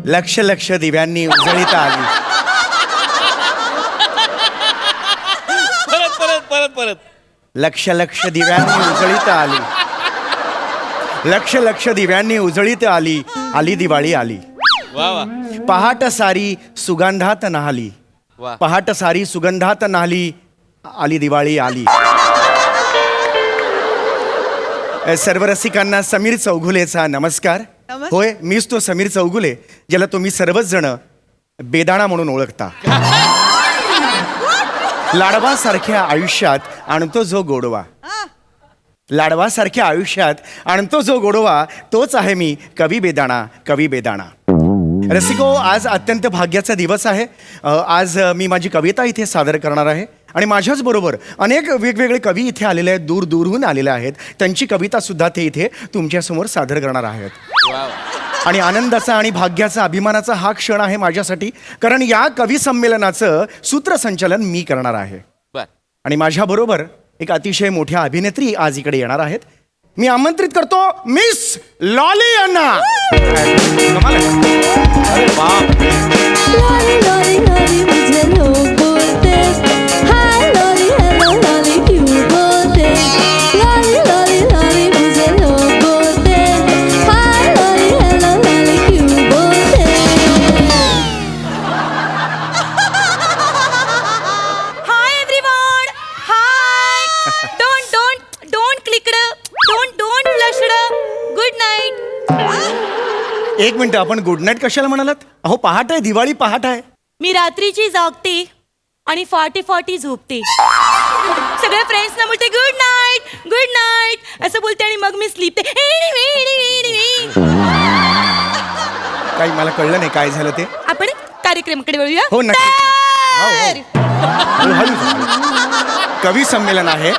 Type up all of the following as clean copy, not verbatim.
लक्ष लक्ष दिव्यांनी उजळीत आली. परत परत परत परत. लक्ष लक्ष दिव्यांनी उजळीत आली. लक्ष लक्ष दिव्यांनी उजळीत आली. आली दिवाळी आली. वा वा पहाट सारी सुगंधात नाहली. वा. पहाट सारी सुगंधात नाहली. आली दिवाळी आली. सर्व रसिकांना समीर चौगुलेचा नमस्कार. होय, मीच तो समीर चौगुले, ज्याला तुम्ही सर्वच जण बेदाणा म्हणून ओळखता. लाडवासारख्या आयुष्यात आणतो जो गोडवा. लाडवासारख्या आयुष्यात आणतो जो गोडवा, तोच आहे मी कवी बेदाणा. कवी बेदाणा. रसिको, आज अत्यंत भाग्याचा दिवस आहे. आज मी माझी कविता इथे सादर करणार आहे आणि माझ्याच बरोबर अनेक वेगवेगळे कवी इथे आलेले आहेत, दूर दूरहून आलेले आहेत. त्यांची कविता सुद्धा ते इथे तुमच्यासमोर सादर करणार आहेत. वा. आणि आनंदाचा आणि भाग्याचा, अभिमानाचा हा क्षण आहे माझ्यासाठी, कारण या कवी संमेलनाचं सूत्रसंचालन मी करणार आहे. बर. आणि माझ्याबरोबर एक अतिशय मोठ्या अभिनेत्री आज इकडे येणार आहेत. मी आमंत्रित करतो मिस लॉली यांना. कमाल आहे. अरे बाप. लॉली लॉली लॉली मुझे लोग बोलते, हाय लॉली हेलो लॉली क्यों बोलते, लॉली लॉली लॉली मुझे लोग बोलते, हाय लॉली हेलो लॉली क्यों बोलते. Hi everyone. Hi. Don't clicked. Don't flushed. Good night. एक मिनिट, आपण गुड नाईट कशाला म्हणालात? अहो, पहाट आहे, दिवाळी पहाट आहे. मी रात्रीची जागते आणि फाटी झोपते. सगळ्या फ्रेंड्सना बोलते गुड नाईट असं बोलते आणि मग मी स्लीपते. काही मला कळलं नाही काय झालं ते. आपण कार्यक्रमाकडे वळूया. हो, नक्की. तर हळू जा. कवी संमेलन आहे,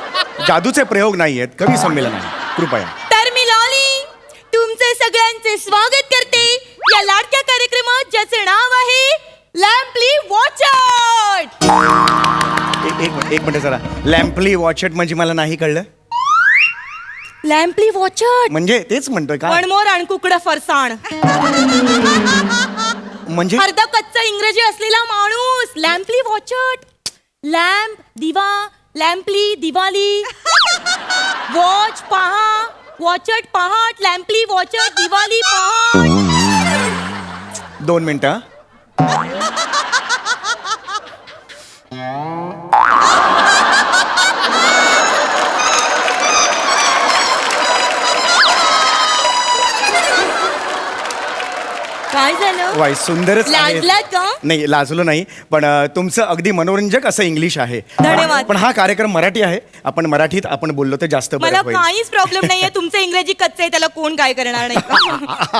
जादूचे प्रयोग नाही आहेत. कवी संमेलन आहे, कृपया. तर मी लॉली तुमचे सगळ्यांचे स्वागत करते या लाडक्या कार्यक्रमात, ज्याचे नाव आहे लॅम्पली वॉचर्ड. एक मिनिट जरा. लॅम्पली वॉचट म्हणजे मला नाही कळलं. लॅम्पली वॉचर्ड म्हणजे तेच म्हणतोय का? वणमोर आणि कुकडा फरसाण. म्हणजे अर्धा कच्चा इंग्रजी असलेला माणूस. लॅम्पली वॉचर्ड. लॅम्प दिवा, लॅम्पली दिवाळी. वॉच पहा, वॉचर्ड पहाट, लॅम्पली वॉचर्ड दिवाळी पहाट. 2 मिनिटं. काय झालं? वाय, सुंदरच आहे. लाजलात का? नाही, लाजलो नाही, पण तुमचं अगदी मनोरंजक असं इंग्लिश आहे. धन्यवाद. पण हा कार्यक्रम मराठी आहे, आपण मराठीत आपण बोललो तर जास्त बरं मला होईल. काहीच प्रॉब्लेम नाहीये. तुमचं इंग्रजी कच्चं आहे, त्याला कोण काय करणार नाही.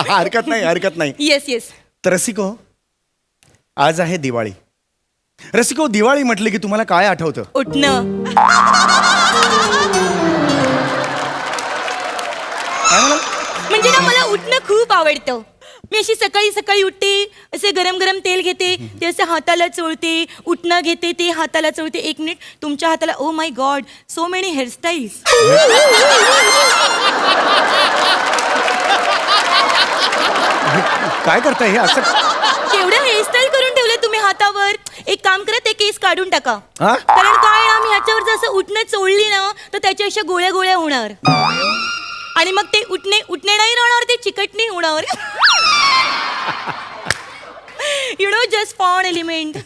हरकत नाही, हरकत नाही. येस. तर रसिको, आज आहे दिवाळी. रसिको, दिवाळी म्हटलं की तुम्हाला काय आठवतं? उठणं. काय म्हणाल? म्हणजे ना, मला उठणं खूप आवडतं. मी अशी सकाळी सकाळी उठते, असे गरम गरम तेल घेते, ते असं हाताला चोळते, उठणं घेते, ते हाताला चोळते. 1 मिनिट, तुमच्या हाताला oh my God, so many hairstyles. काय करताय हे असं? केवढं हेअरस्टाईल करून ठेवले तुम्ही हातावर. एक काम करा, ते केस काढून टाका. हा? कारण काय ना, मी ह्याच्यावर जसं उठणं चोळली ना, तर त्याच्या अशा गोळ्या गोळ्या होणार आणि मग ते उठणे नाही राहणार, ते चिकटणी होणार. यु नो, जस्ट फॉन एलिमेंट.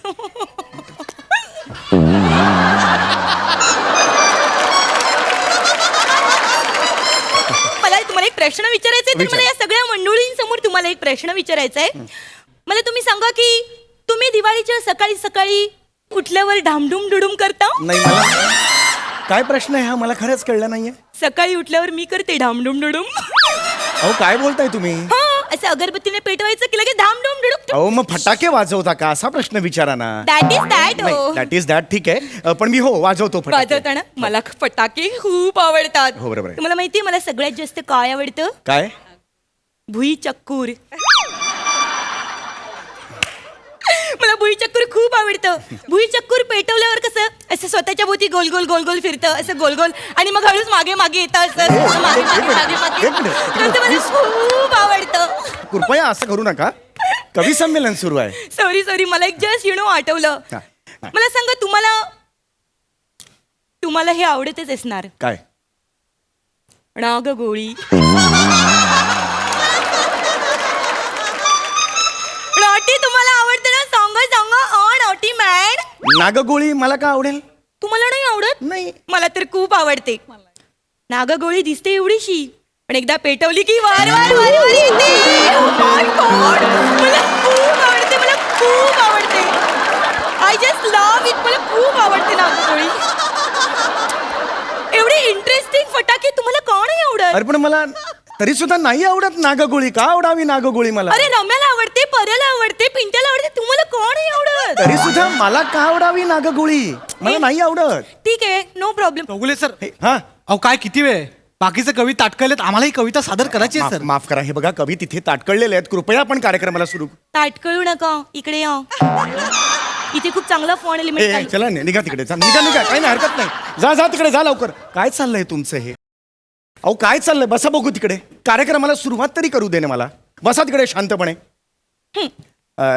मला तुम्हाला एक प्रश्न विचारायचा आहे. तर मला या सगळ्या मंडळींसमोर तुम्हाला एक प्रश्न विचारायचा आहे. मला तुम्ही सांगा की तुम्ही दिवाळीच्या सकाळी सकाळी उठल्यावर ढामढूम डुडूम करता? नाही, मला काय प्रश्न आहे हा? मला खरंच कळलं नाहीये. सकाळी उठल्यावर मी करते ढामढूम डुडूम. अहो, काय बोलताय तुम्ही? हा, असं अगरबत्तीने पेटवायचं की लगेच धामधूम डुडुक. अहो, मग फटाके वाजवता का असा प्रश्न विचारा ना. That is that. हो, दॅट इज दॅट. ठीक आहे, पण मी हो वाजवतो फटाके. वाजवताना मला फटाके खूप आवडतात. हो, बरोबर आहे. तुम्हाला माहितीये मला सगळ्यात जास्त काय आवडतं? काय? भुई चक्कूर. मला भुईचक्कर खूप आवडतं. भुईचक्कर पेटवल्यावर कसं असं स्वतःच्या भोवती गोल गोल गोल गोल फिरतं, असं गोल गोल, आणि मग हळूच मागे मागे येतं असं मागे मागे मागे मागे. तसं मला खूप आवडतं. कृपया असं करू नका, कवी संमेलन सुरू आहे. सॉरी सॉरी, मला एक जस्ट आठवलं. हा. मला सांगा, तुम्हाला हे आवडतच असणार. काय? नागगोळी. नॉटी तुम्हाला आवडते ना? सांगा सांगा. Naughty man. नागगोळी मला का आवडेल? तुम्हाला नाही आवडत? नाही. मला तर खूप आवडते. नागगोळी दिसते एवढीशी, पण एकदा पेटवली की वार वार वार वार येते. Oh my God. मला खूप आवडते, मला खूप आवडते. I just love it. मला खूप आवडते नागगोळी. एवढी इंटरेस्टिंग फटाके तुम्हाला का नाही आवडत? अरे पण मला तरी सुद्धा नाही आवडत नागगोळी. का आवडावी नागगोळी मला? अरे रम्याला आवडते, पर्याला आवडते, पिंट्याला आवडते, तुम्हाला का नाही आवडत? तरी सुद्धा मला का आवडावी नागगोळी? मला नाही आवडत. ठीक आहे, नो प्रॉब्लेम. चौगुले सर, हा, अहो काय किती वेळ? बाकीचे कवी ताटकलेत, आम्हाला ही कविता सादर करायची आहे सर. माफ करा. हे बघा, कवी तिथे ताटकळलेले आहेत. कृपया आपण कार्यक्रमाला सुरू. ताटकळू नका, इकडे या. इथे खूप चांगला फोन एलिमेंट आहे. चला निघा तिकडे. निघा. काही नाही, हरकत नाही. जा तिकडे, जा लवकर. काय चाललंय तुमचं हे? अहो काय चाललंय? बसा बघू तिकडे. कार्यक्रमाला सुरुवात तरी करू दे ना मला. बसा तिकडे शांतपणे.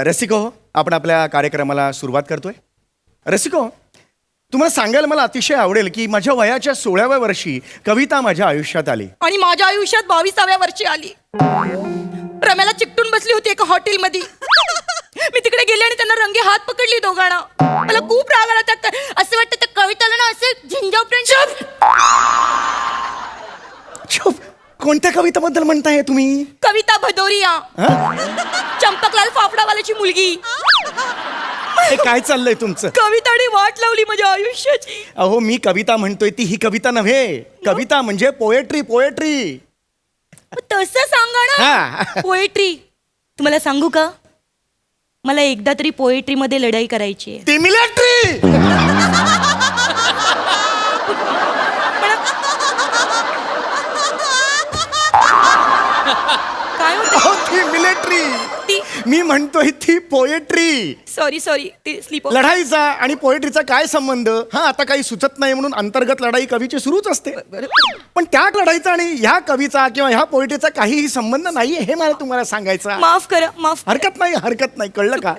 रसिको, आपण आपल्या कार्यक्रमाला सुरुवात करतोय. रसिको, तुम्हाला सांगायला मला अतिशय आवडेल की माझ्या वयाच्या 16व्या वर्षी कविता माझ्या आयुष्यात आली. आणि माझ्या आयुष्यात 22व्या वर्षी आली. रम्याला चिकटून बसली होती एका हॉटेलमध्ये. मी तिकडे गेले आणि त्यांना रंगे हात पकडली दोघांना. मला खूप राग आला. असं वाटतं त्या कविताला ना असं झिंजावट्यांच्या. चुप. कोणत्या कवितेबद्दल म्हणताय तुम्ही? कविता भदौरिया, हा? चंपकलाल फाफडावाल्याची मुलगी. हे काय चाललंय तुमचं? कविताने वाट लावली माझ्या आयुष्याची. अहो मी कविता म्हणतोय ती ही कविता नव्हे. कविता म्हणजे पोएट्री. तसं सांगा ना. हा. पोएट्री. तुम्हाला सांगू का, मला एकदा तरी पोएट्री मध्ये लढाई करायची आहे. ती मिलिटरी. काय होतं? अहो ती मिलिटरी. ती मी म्हणतोय ती पोएट्री. सॉरी ती स्लीप. लढाईचा आणि पोएट्रीचा काय संबंध? हा, आता काही सुचत नाही म्हणून अंतर्गत लढाई कवीची सुरूच असते. पण त्या लढाईचा आणि ह्या कवीचा किंवा ह्या पोएट्रीचा काहीही संबंध नाहीये, हे मला तुम्हाला सांगायचं. माफ करा, माफ. हरकत नाही. कळलं का?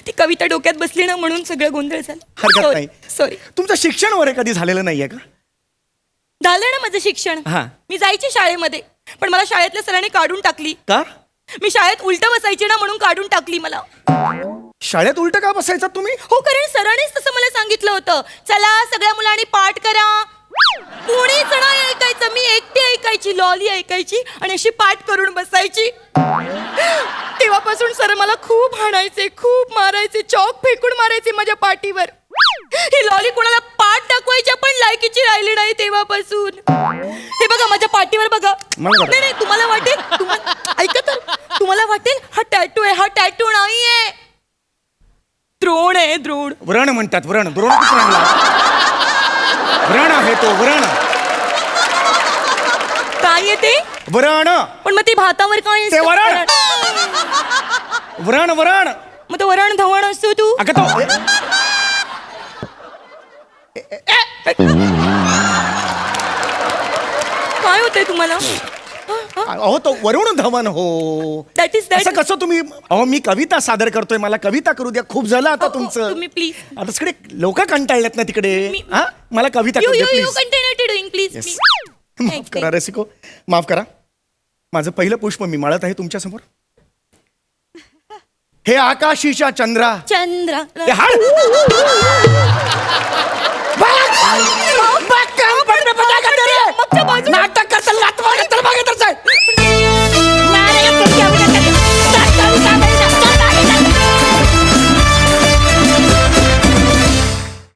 ती कविता डोक्यात बसली ना, म्हणून सगळं गोंधळ झाला. हरकत नाही. सॉरी. तुमचं शिक्षण वगैरे कधी झालेलं नाहीये का? झालं ना माझं शिक्षण. हा. मी जायची शाळेमध्ये, पण मला शाळेतल्या सरांनी काढून टाकली. का? मी शाळेत उलट बसायची ना, म्हणून काढून टाकली मला. शाळेत उलट का बसायचा तुम्ही? हो, कारण सरांनीच तसं मला सांगितलं होतं. चला सगळ्या मुलांनी पाठ करा. कोणीच नाही ऐकायचं. मी एकटी ऐकायची, लॉली ऐकायची आणि अशी पाठ करून बसायची. तेव्हापासून सर मला खूप हाणायचे, खूप मारायचे, चॉक फेकून मारायचे माझ्या पाठीवर. ही लॉली कोणाला पाठ दाखवायच्या पण लायकीची राहिली नाही तेव्हापासून. हे बघा माझ्या पाठीवर बघा. नाही, तुम्हाला वाटेल, ऐका तर, तुम्हाला वाटेल हा टॅटू आहे. हा टॅटू नाहीये, द्रोण आहे, द्रोण. व्रण म्हणतात. व्रण. द्रोण कुठून आणला? व्रण आहे तो, व्रण. काय आहे ते? व्रण. पण मग ते भातावर काय ते असतं? वरण. व्रण. मग तो वरण धवण असतो तू. अगं तो काय होतंय तुम्हाला? अहो तो वरुण धवन. हो, दॅट इज असं दॅट. कसं तुम्ही? अहो मी कविता सादर करतोय, मला कविता करू द्या. खूप झालं आता तुमचं. तुम्ही प्लीज. आता सगळे लोक कंटाळलेत ना तिकडे. हा, मला कविता यू करू यू द्या you please. Continue doing please. Yes. माफ करा रसिको, माफ करा. माझं पहिलं पुष्प मी माळत आहे तुमच्या समोर. हे आकाशीच्या चंद्रा. चंद्र. हे हाड.